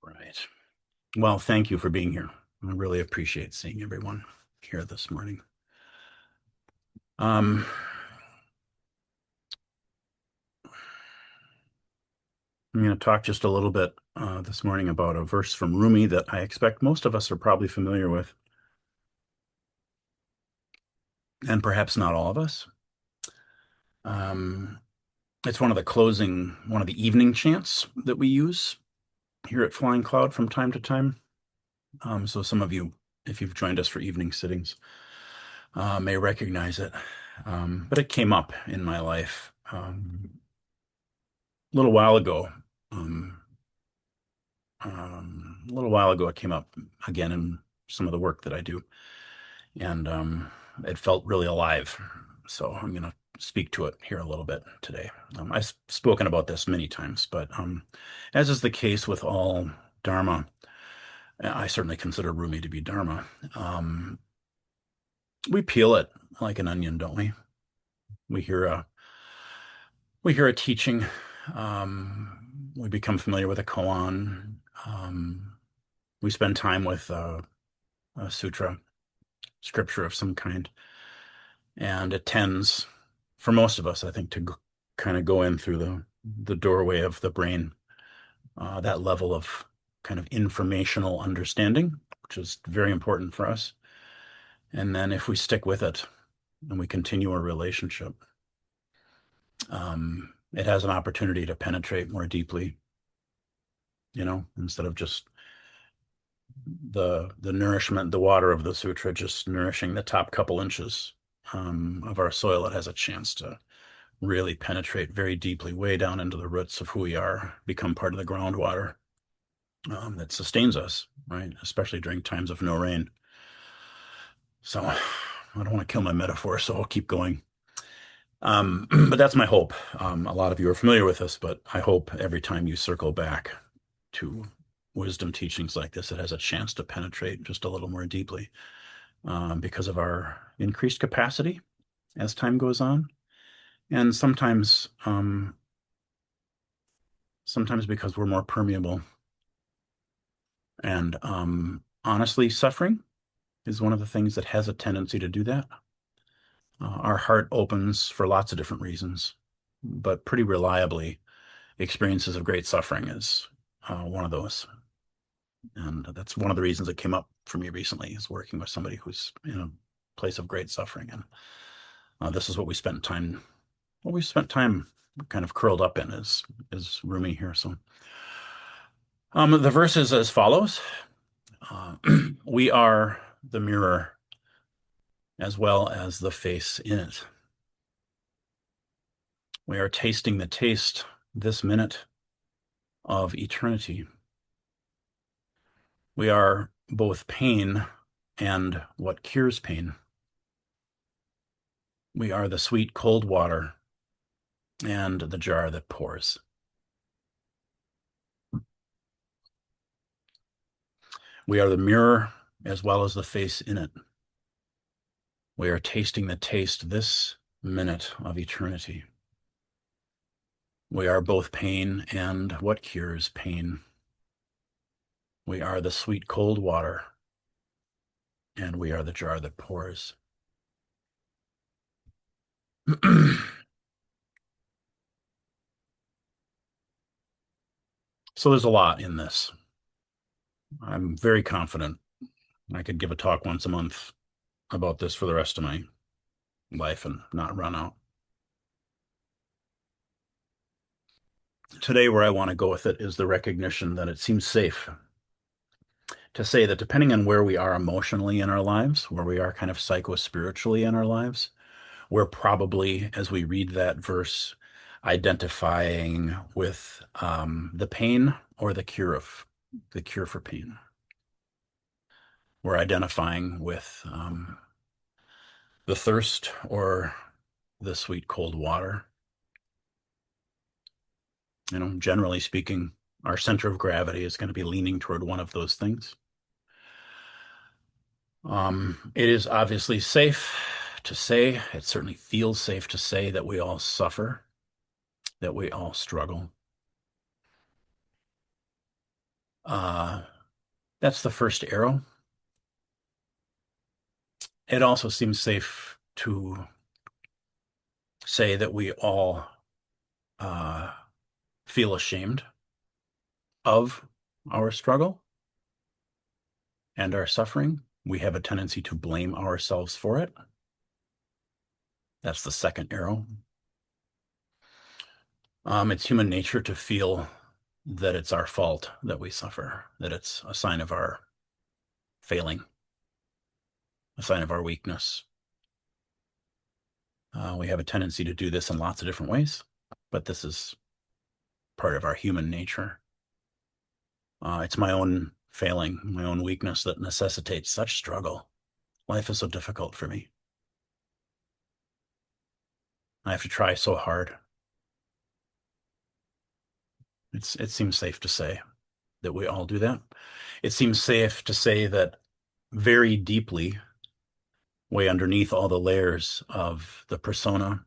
Right. Well, thank you for being here. I really appreciate seeing everyone here this morning. Um, I'm going to talk just a little bit this morning about a verse from Rumi that I expect most of us are probably familiar with, and perhaps not all of us. Um, it's one of the evening chants that we use here at Flying Cloud from time to time. So some of you, if you've joined us for evening sittings, may recognize it. But it came up in my life a little while ago. Um, a little while ago, it came up again in some of the work that I do, and it felt really alive. So I'm going to speak to it here a little bit today. I've spoken about this many times, but as is the case with all Dharma, I certainly consider Rumi to be Dharma. Um, we peel it like an onion, don't we? We hear a we hear a teaching. We become familiar with a koan. We spend time with a sutra, scripture of some kind, and it tends, for most of us, I think, to kind of go in through the doorway of the brain, that level of kind of informational understanding, which is very important for us. And then if we stick with it and we continue our relationship, it has an opportunity to penetrate more deeply, instead of just the nourishment, the water of the sutra, just nourishing the top couple inches of our soil. It has a chance to really penetrate very deeply, way down into the roots of who we are, become part of the groundwater that sustains us, right? Especially during times of no rain. So I don't want to kill my metaphor, so I'll keep going. But that's my hope. A lot of you are familiar with this, but I hope every time you circle back to wisdom teachings like this, it has a chance to penetrate just a little more deeply because of our increased capacity as time goes on. And sometimes because we're more permeable. And honestly, suffering is one of the things that has a tendency to do that. Our heart opens for lots of different reasons, but pretty reliably, experiences of great suffering is one of those. And that's one of the reasons it came up for me recently is working with somebody who's in a place of great suffering. And this is what we spent time kind of curled up in is Rumi here. So the verse is as follows. Uh, we are the mirror as well as the face in it. We are tasting the taste this minute of eternity. We are both pain and what cures pain. We are the sweet cold water and the jar that pours. We are the mirror as well as the face in it. We are tasting the taste this minute of eternity. We are both pain and what cures pain. We are the sweet cold water and we are the jar that pours. So there's a lot in this. I'm very confident I could give a talk once a month about this for the rest of my life and not run out. Today, where I want to go with it is the recognition that it seems safe to say that depending on where we are emotionally in our lives, where we are kind of psycho-spiritually in our lives, we're probably, as we read that verse, identifying with the pain or the cure for pain. We're identifying with the thirst or the sweet cold water. Generally speaking, our center of gravity is going to be leaning toward one of those things. It is obviously safe to say, it certainly feels safe to say that we all suffer, that we all struggle. Uh, that's the first arrow. It also seems safe to say that we all uh, feel ashamed of our struggle and our suffering. We have a tendency to blame ourselves for it. That's the second arrow. It's human nature to feel that it's our fault that we suffer, that it's a sign of our failing, a sign of our weakness. We have a tendency to do this in lots of different ways, but this is part of our human nature. It's my own failing, my own weakness that necessitates such struggle. Life is so difficult for me. I have to try so hard. It seems safe to say that we all do that. It seems safe to say that very deeply, way underneath all the layers of the persona,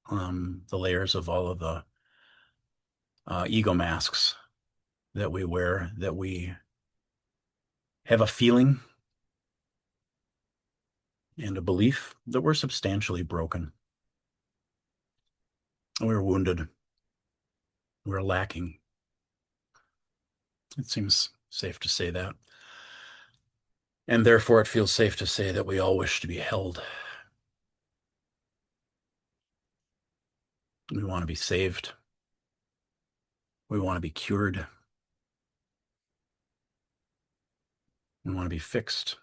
the layers of all of the ego masks that we wear, that we have a feeling and a belief that we're substantially broken. We're wounded. We're lacking. It seems safe to say that. And therefore, it feels safe to say that we all wish to be held. We want to be saved. We want to be cured. We want to be fixed.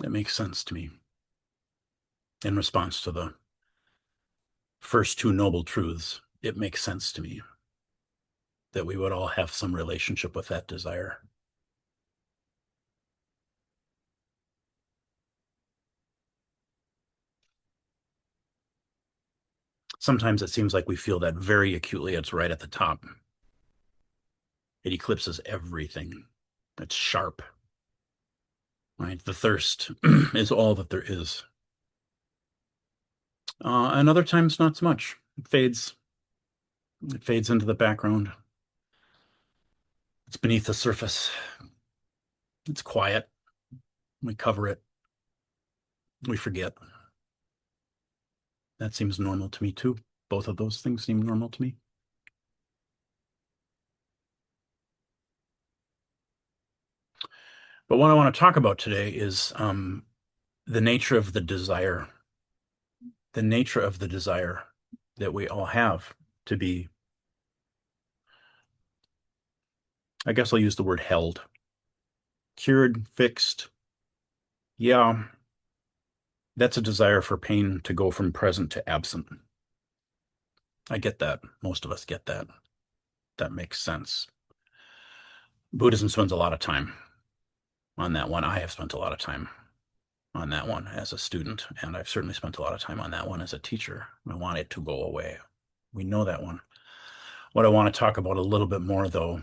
It makes sense to me. In response to the first two noble truths, it makes sense to me that we would all have some relationship with that desire. Sometimes it seems like we feel that very acutely. It's right at the top. It eclipses everything. It's sharp. Right? The thirst is all that there is. And other times, not so much. It fades. It fades into the background. It's beneath the surface. It's quiet. We cover it. We forget. That seems normal to me too. Both of those things seem normal to me. But what I want to talk about today is the nature of the desire, that we all have to be, I guess I'll use the word held, cured, fixed. Yeah, that's a desire for pain to go from present to absent. I get that. Most of us get that. That makes sense. Buddhism spends a lot of time on that one. I have spent a lot of time on that one as a student, and I've certainly spent a lot of time on that one as a teacher. I want it to go away. We know that one. What I want to talk about a little bit more, though,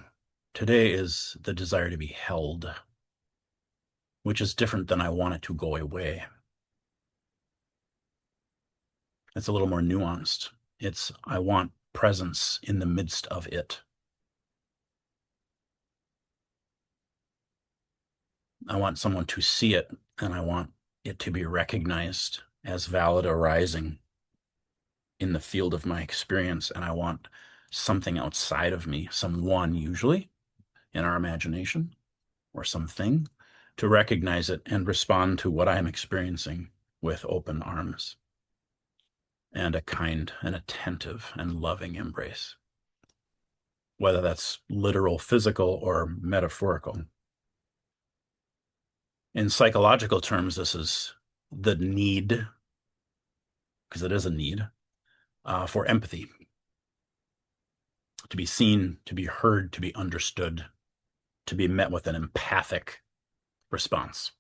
today is the desire to be held, which is different than I want it to go away. It's a little more nuanced. It's I want presence in the midst of it. I want someone to see it, and I want it to be recognized as valid arising in the field of my experience. And I want something outside of me, someone usually in our imagination or something, to recognize it and respond to what I'm experiencing with open arms and a kind and attentive and loving embrace, whether that's literal, physical, or metaphorical. In psychological terms, this is the need, because it is a need, for empathy, to be seen, to be heard, to be understood, to be met with an empathic response.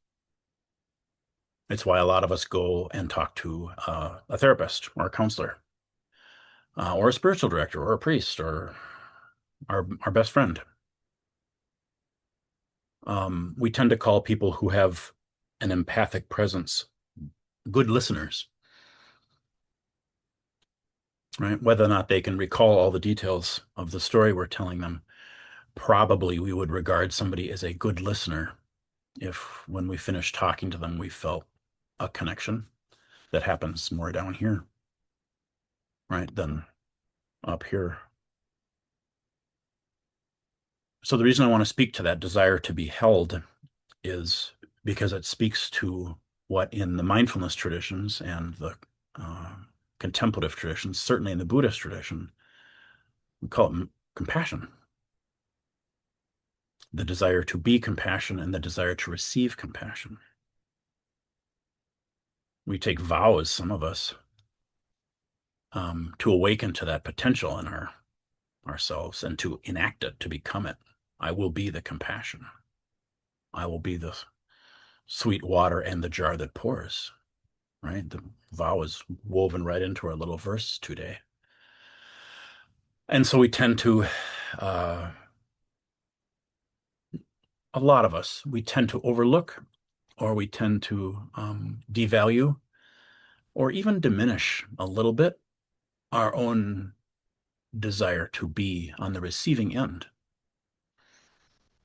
It's why a lot of us go and talk to a therapist or a counselor or a spiritual director or a priest or our best friend. We tend to call people who have an empathic presence good listeners, right? Whether or not they can recall all the details of the story we're telling them, probably we would regard somebody as a good listener if when we finish talking to them, we felt a connection that happens more down here, right, than up here. So the reason I want to speak to that desire to be held is because it speaks to what in the mindfulness traditions and the uh, contemplative traditions, certainly in the Buddhist tradition, we call it compassion. The desire to be compassion and the desire to receive compassion. We take vows, some of us, to awaken to that potential in ourselves and to enact it, to become it. I will be the compassion. I will be the sweet water and the jar that pours, right? The vow is woven right into our little verse today. And so we tend to, uh, a lot of us, we tend to overlook or we tend to devalue or even diminish a little bit our own desire to be on the receiving end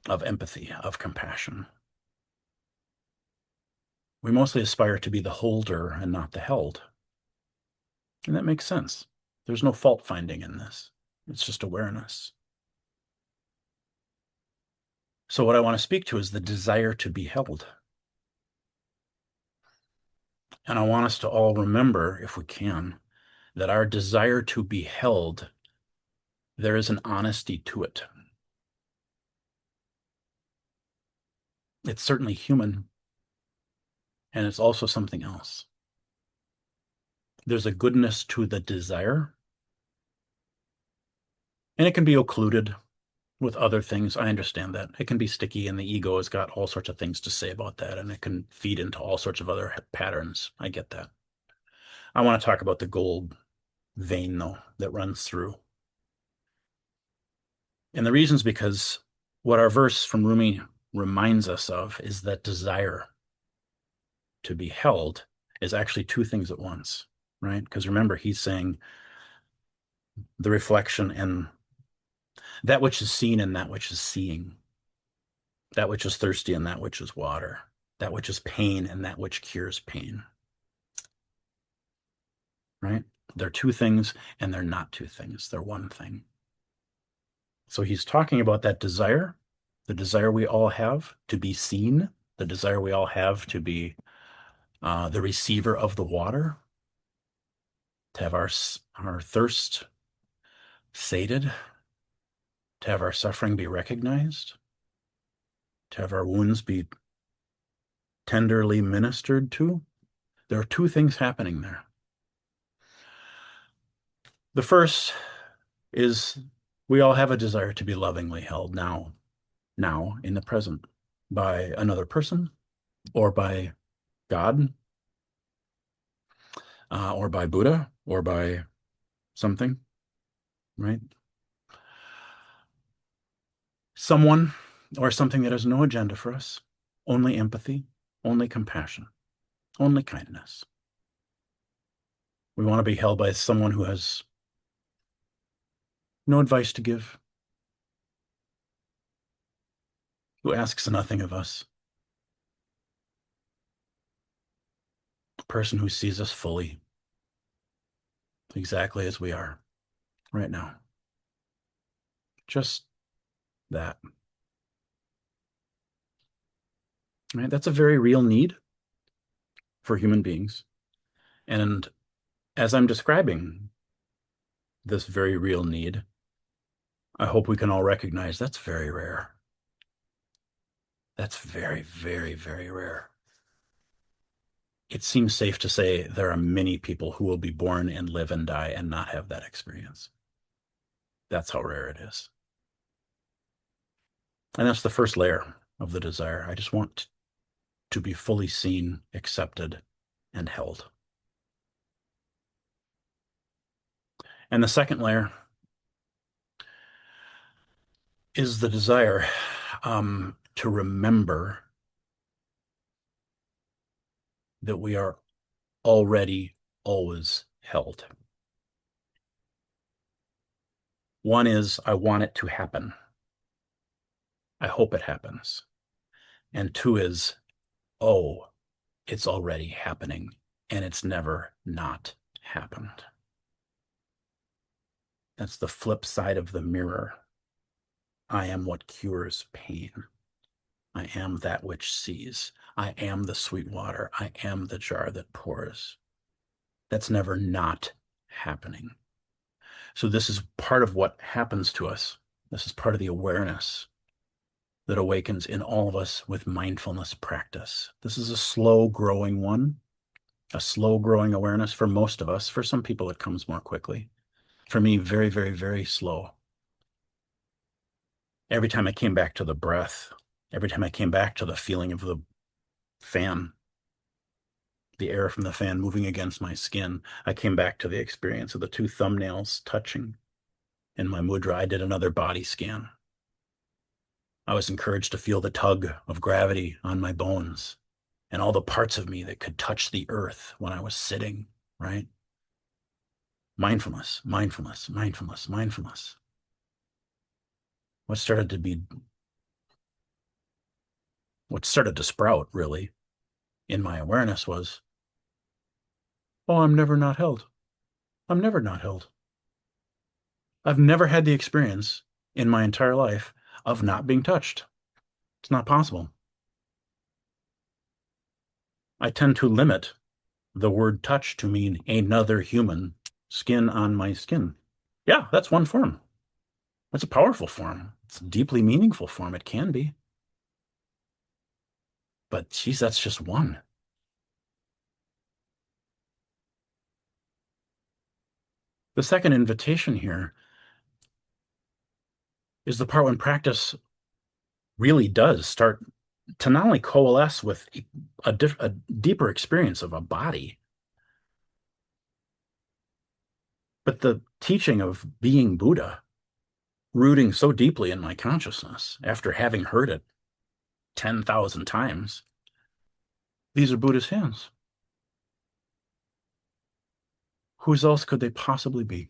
of empathy, of compassion. We mostly aspire to be the holder and not the held. And that makes sense. There's no fault finding in this. It's just awareness. So what I want to speak to is the desire to be held. And I want us to all remember, if we can, that our desire to be held, there is an honesty to it. It's certainly human, and it's also something else. There's a goodness to the desire, and it can be occluded with other things. I understand that. It can be sticky, and the ego has got all sorts of things to say about that, and it can feed into all sorts of other patterns. I get that. I want to talk about the gold vein, though, that runs through. And the reason's because what our verse from Rumi reminds us of is that desire to be held is actually two things at once, right? Because remember, he's saying the reflection and that which is seen and that which is seeing, that which is thirsty and that which is water, that which is pain and that which cures pain, right? They're two things and they're not two things. They're one thing. So he's talking about that desire, the desire we all have to be seen, the desire we all have to be the receiver of the water, to have our thirst sated, to have our suffering be recognized, to have our wounds be tenderly ministered to. There are two things happening there. The first is we all have a desire to be lovingly held now in the present by another person or by God or by Buddha or by something, right? Someone or something that has no agenda for us, only empathy, only compassion, only kindness. We want to be held by someone who has no advice to give, who asks nothing of us, a person who sees us fully, exactly as we are right now. Just that. Right? That's a very real need for human beings. And as I'm describing this very real need, I hope we can all recognize that's very rare. That's very, very, very rare. It seems safe to say there are many people who will be born and live and die and not have that experience. That's how rare it is. And that's the first layer of the desire. I just want to be fully seen, accepted, and held. And the second layer is the desire to remember that we are already always held. One is, I want it to happen. I hope it happens. And two is, oh, it's already happening and it's never not happened. That's the flip side of the mirror. I am what cures pain. I am that which sees. I am the sweet water. I am the jar that pours. That's never not happening. So this is part of what happens to us. This is part of the awareness that awakens in all of us with mindfulness practice. This is a slow growing one, a slow growing awareness for most of us. For some people, it comes more quickly. For me, very, very, very slow. Every time I came back to the breath, every time I came back to the feeling of the fan, the air from the fan moving against my skin, I came back to the experience of the two thumbnails touching in my mudra. I did another body scan. I was encouraged to feel the tug of gravity on my bones and all the parts of me that could touch the earth when I was sitting, right? Mindfulness, mindfulness, mindfulness, mindfulness. What started to sprout really in my awareness was, oh, I'm never not held. I'm never not held. I've never had the experience in my entire life of not being touched. It's not possible. I tend to limit the word touch to mean another human, skin on my skin. Yeah, that's one form. That's a powerful form. It's a deeply meaningful form. It can be. But geez, that's just one. The second invitation here is the part when practice really does start to not only coalesce with a deeper experience of a body, but the teaching of being Buddha rooting so deeply in my consciousness after having heard it 10,000 times. These are Buddha's hands. Whose else could they possibly be?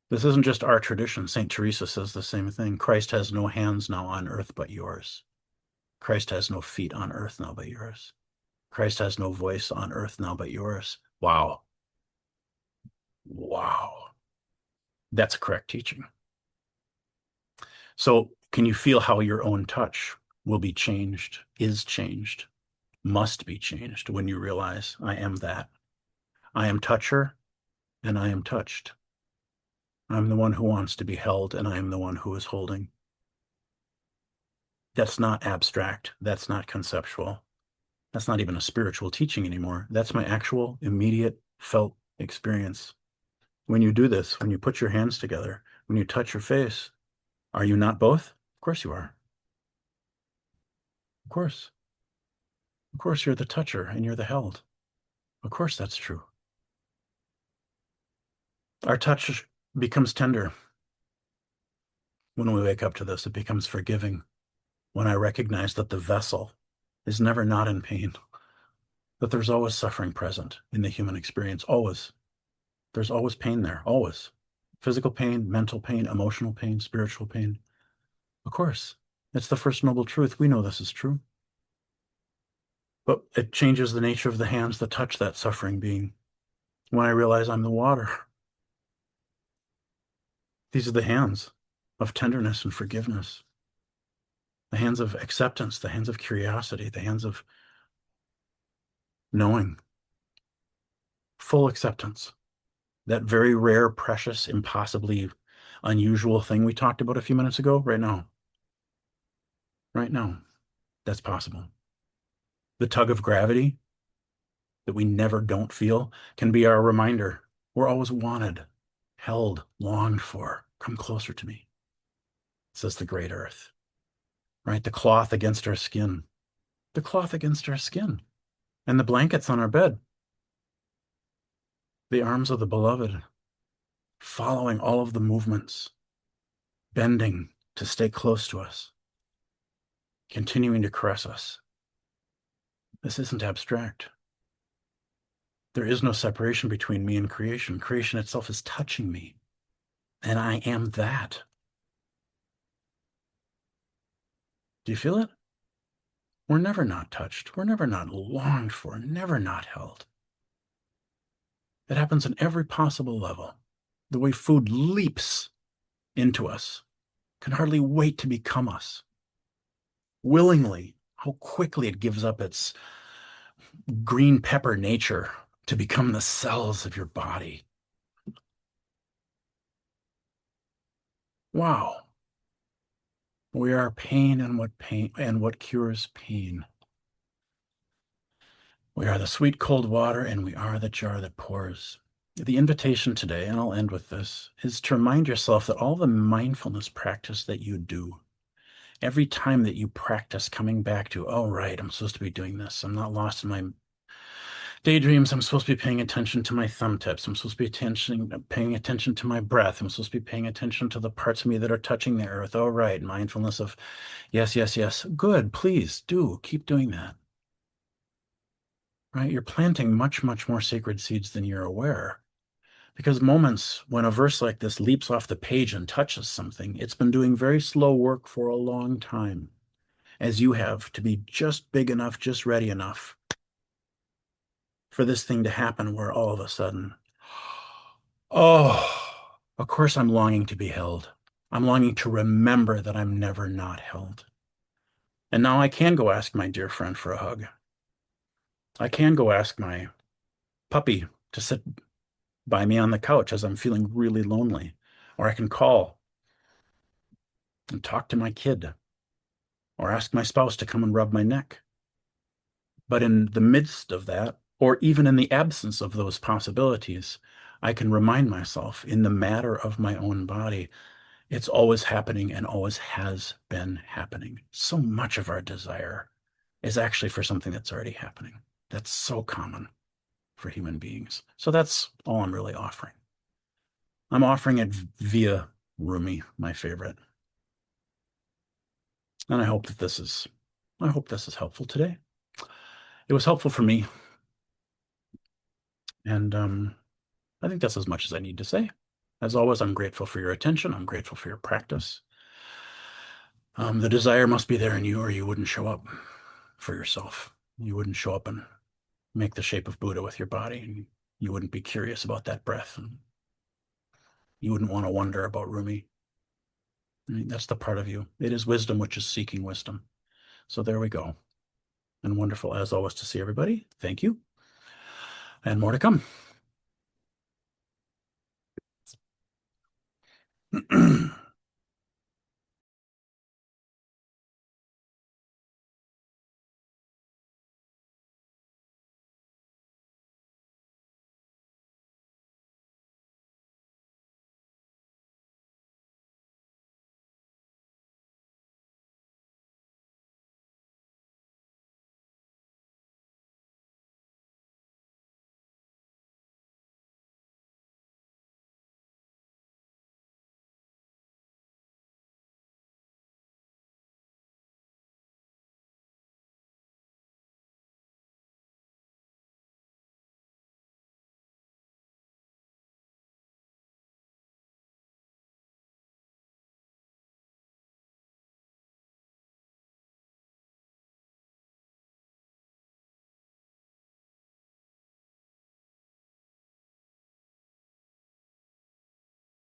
This isn't just our tradition. St. Teresa says the same thing. Christ has no hands now on earth but yours. Christ has no feet on earth now but yours. Christ has no voice on earth now but yours. Wow. Wow. That's correct teaching. So can you feel how your own touch will be changed, is changed, must be changed when you realize I am that. I am toucher and I am touched. I'm the one who wants to be held and I am the one who is holding. That's not abstract. That's not conceptual. That's not even a spiritual teaching anymore. That's my actual, immediate, felt experience. When you do this, when you put your hands together, when you touch your face, are you not both? Of course you are. Of course. Of course you're the toucher and you're the held. Of course that's true. Our touch becomes tender when we wake up to this. It becomes forgiving when I recognize that the vessel is never not in pain, that there's always suffering present in the human experience, always. There's always pain there, always. Physical pain, mental pain, emotional pain, spiritual pain. Of course, it's the first noble truth. We know this is true. But it changes the nature of the hands that touch that suffering being. When I realize I'm the water, these are the hands of tenderness and forgiveness, the hands of acceptance, the hands of curiosity, the hands of knowing, full acceptance. That very rare, precious, impossibly unusual thing we talked about a few minutes ago, right now, that's possible. The tug of gravity that we never don't feel can be our reminder. We're always wanted, held, longed for. Come closer to me, says the great earth, right? The cloth against our skin, the cloth against our skin, and the blankets on our bed, the arms of the beloved, following all of the movements, bending to stay close to us, continuing to caress us. This isn't abstract. There is no separation between me and creation. Creation itself is touching me and I am that. Do you feel it? We're never not touched. We're never not longed for, never not held. It happens in every possible level. The way food leaps into us, can hardly wait to become us. Willingly, how quickly it gives up its green pepper nature to become the cells of your body. Wow. We are pain and what cures pain. We are the sweet cold water and we are the jar that pours. The invitation today, and I'll end with this, is to remind yourself that all the mindfulness practice that you do, every time that you practice coming back to, oh, right, I'm supposed to be doing this. I'm not lost in my daydreams. I'm supposed to be paying attention to my thumb tips. I'm supposed to be paying attention to my breath. I'm supposed to be paying attention to the parts of me that are touching the earth. Oh, right, mindfulness of yes, yes, yes. Good, please do keep doing that. Right? You're planting much, much more sacred seeds than you're aware. Because moments when a verse like this leaps off the page and touches something, it's been doing very slow work for a long time, as you have, to be just big enough, just ready enough for this thing to happen where all of a sudden, oh, of course I'm longing to be held. I'm longing to remember that I'm never not held. And now I can go ask my dear friend for a hug. I can go ask my puppy to sit by me on the couch as I'm feeling really lonely. Or I can call and talk to my kid or ask my spouse to come and rub my neck. But in the midst of that, or even in the absence of those possibilities, I can remind myself in the matter of my own body, it's always happening and always has been happening. So much of our desire is actually for something that's already happening. That's so common for human beings. So that's all I'm really offering. I'm offering it via Rumi, my favorite. And I hope this is helpful today. It was helpful for me. And I think that's as much as I need to say. As always, I'm grateful for your attention. I'm grateful for your practice. The desire must be there in you, or you wouldn't show up for yourself. You wouldn't show up and make the shape of Buddha with your body, and you wouldn't be curious about that breath, and you wouldn't want to wonder about Rumi. I mean, that's the part of you. It is wisdom which is seeking wisdom. So there we go. And wonderful, as always, to see everybody. Thank you. And more to come.